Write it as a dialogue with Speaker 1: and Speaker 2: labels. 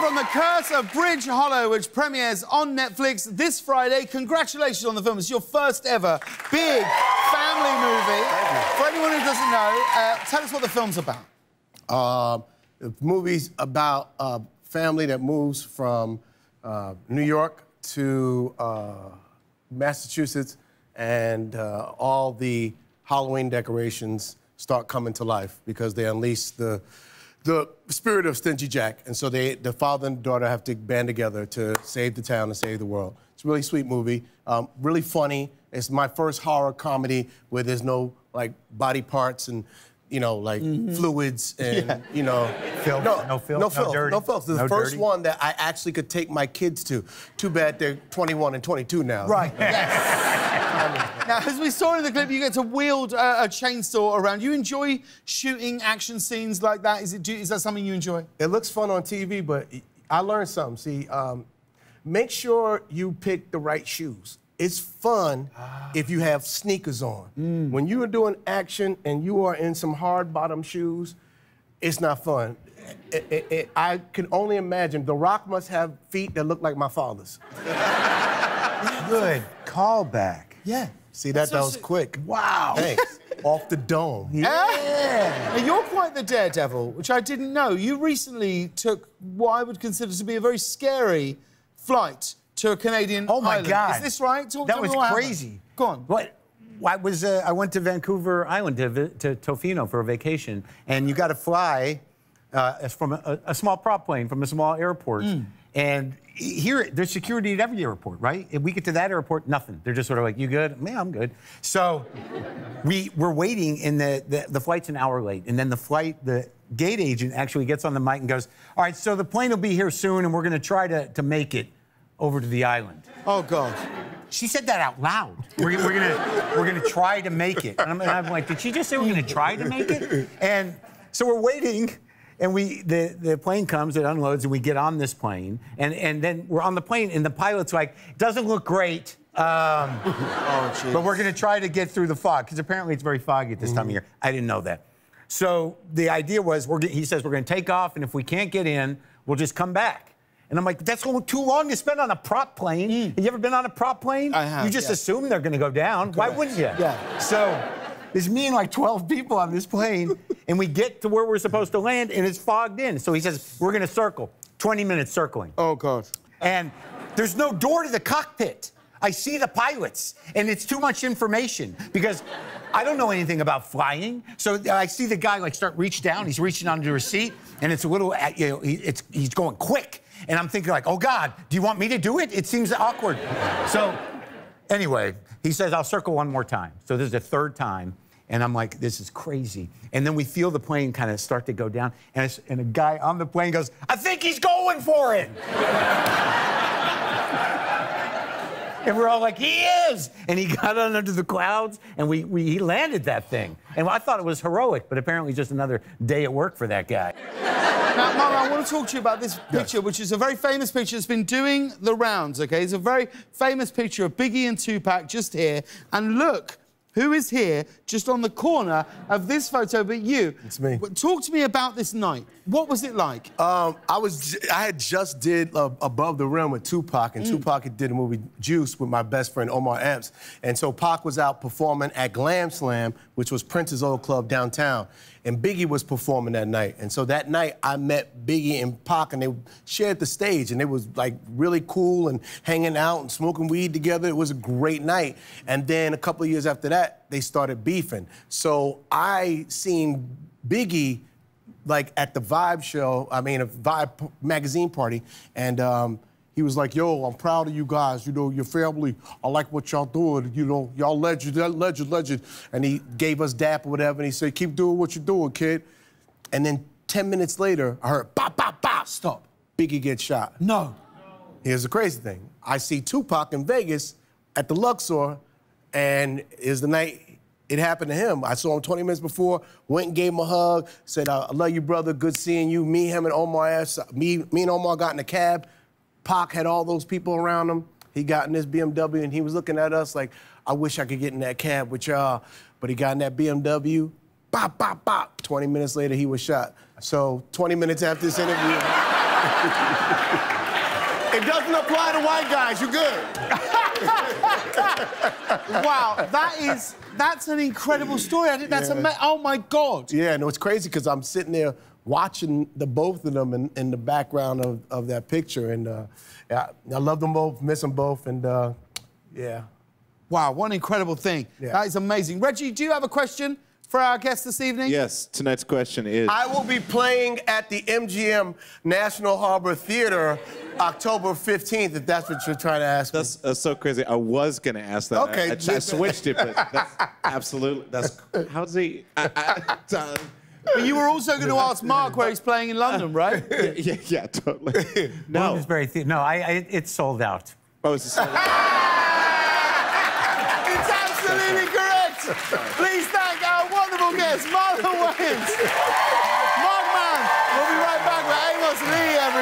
Speaker 1: from The Curse of Bridge Hollow, which premieres on Netflix this Friday. Congratulations on the film. It's your first ever big family movie. For anyone who doesn't know, tell us what the film's about.
Speaker 2: The movie's about a family that moves from New York to Massachusetts, and all the Halloween decorations start coming to life because they unleash the spirit of Stingy Jack. And so the father and daughter have to band together to save the town and save the world. It's a really sweet movie, really funny. It's my first horror comedy where there's no, like, body parts and, you know, like, fluids and, you know...
Speaker 3: Filth? No filth?
Speaker 2: No filth.
Speaker 3: Dirty?
Speaker 2: No filth. It's the first one that I actually could take my kids to. Too bad they're 21 and 22 now.
Speaker 1: Right, yes. Now, as we saw in the clip, you get to wield a chainsaw around. You enjoy shooting action scenes like that? Is that something you enjoy?
Speaker 2: It looks fun on TV, but I learned something. See, make sure you pick the right shoes. It's fun if you have sneakers on. When you are doing action and you are in some hard-bottom shoes, it's not fun. I can only imagine. The Rock must have feet that look like my father's.
Speaker 3: Good callback.
Speaker 2: Yeah. See, that was quick.
Speaker 3: Wow.
Speaker 2: Thanks. Off the dome.
Speaker 1: Yeah. Now, you're quite the daredevil, which I didn't know. You recently took what I would consider to be a very scary flight to a Canadian island.
Speaker 3: Oh, my God.
Speaker 1: Is this right?
Speaker 3: That was crazy.
Speaker 1: Go on.
Speaker 3: What? I went to Vancouver Island to Tofino for a vacation, and you got to fly from a small prop plane from a small airport. And here, there's security at every airport, right? If we get to that airport, nothing. They're just sort of like, you good? Yeah, I'm good. So we're waiting, and the flight's an hour late. And then the gate agent actually gets on the mic and goes, all right, so the plane will be here soon, and we're going to try to make it over to the island.
Speaker 1: Oh, God.
Speaker 3: She said that out loud. We're gonna try to make it. And I'm like, did she just say we're gonna try to make it? And so we're waiting, and the plane comes, it unloads, and we get on this plane, and then we're on the plane, and the pilot's like, doesn't look great. But we're gonna try to get through the fog, because apparently it's very foggy at this time of year. I didn't know that. So the idea was, he says we're gonna take off, and if we can't get in, we'll just come back. And I'm like, that's too long to spend on a prop plane. Have you ever been on a prop plane?
Speaker 1: I have.
Speaker 3: You just assume they're going to go down. Correct. Why wouldn't you?
Speaker 1: Yeah.
Speaker 3: So there's me and like 12 people on this plane, and we get to where we're supposed to land, and it's fogged in. So he says, we're going to circle. 20 minutes circling.
Speaker 1: Oh, God.
Speaker 3: And there's no door to the cockpit. I see the pilots, and it's too much information because I don't know anything about flying. So I see the guy like start reach down. He's reaching onto his seat, and it's a little, you know, he's going quick. And I'm thinking like, oh, God, do you want me to do it? It seems awkward. So anyway, he says, I'll circle one more time. So this is the third time. And I'm like, this is crazy. And then we feel the plane kind of start to go down. And a guy on the plane goes, I think he's going for it. And we're all like, he is! And he got on under the clouds, and he landed that thing. And I thought it was heroic, but apparently just another day at work for that guy.
Speaker 1: Now, Marlon, I want to talk to you about this picture, which is a very famous picture. It's been doing the rounds, OK? It's a very famous picture of Biggie and Tupac just here. And look, who is here just on the corner of this photo but you?
Speaker 2: It's me.
Speaker 1: Talk to me about this night. What was it like?
Speaker 2: I had just did Above the Rim with Tupac, and Tupac did a movie Juice with my best friend Omar Epps. And so Pac was out performing at Glam Slam, which was Prince's old club downtown. And Biggie was performing that night. And so that night I met Biggie and Pac, and they shared the stage, and it was like really cool and hanging out and smoking weed together. It was a great night. And then a couple of years after that, they started beefing. So I seen Biggie like at the Vibe show, a Vibe magazine party, and he was like, yo, I'm proud of you guys, you know, your family, I like what y'all doing, you know, y'all legend. And he gave us dap or whatever, and he said, keep doing what you're doing, kid. And then 10 minutes later, I heard, bop, bop, bop, stop. Biggie gets shot.
Speaker 1: No.
Speaker 2: Here's the crazy thing. I see Tupac in Vegas at the Luxor, and it's the night it happened to him. I saw him 20 minutes before, went and gave him a hug, said, I love you, brother, good seeing you. Me, him, and Omar, me and Omar got in a cab. Pac had all those people around him. He got in this BMW, and he was looking at us like, I wish I could get in that cab with y'all. But he got in that BMW, bop, bop, bop. 20 minutes later, he was shot. So 20 minutes after this interview... It doesn't apply to white guys. You're good.
Speaker 1: Wow, that's an incredible story. I think that's oh my God.
Speaker 2: Yeah, no, it's crazy because I'm sitting there watching both of them in the background of that picture, and yeah, I love them both, miss them both, and yeah.
Speaker 1: Wow, what an incredible thing.
Speaker 2: Yeah.
Speaker 1: That is amazing. Reggie, do you have a question for our guest this evening?
Speaker 4: Yes, tonight's question is...
Speaker 2: I will be playing at the MGM National Harbor Theater October 15th, if that's what you're trying to ask me.
Speaker 4: That's so crazy. I was going to ask that.
Speaker 2: Okay.
Speaker 4: I switched it, but that's absolutely... How's he...
Speaker 1: But you were also going to ask Mark where he's playing in London, right?
Speaker 4: yeah, totally. No.
Speaker 3: It was it's sold out.
Speaker 4: Oh, it's just...
Speaker 1: It's absolutely correct. Please thank our wonderful guest, Marlon Wayans. Marc Maron. We'll be right back with Amos Lee, everyone.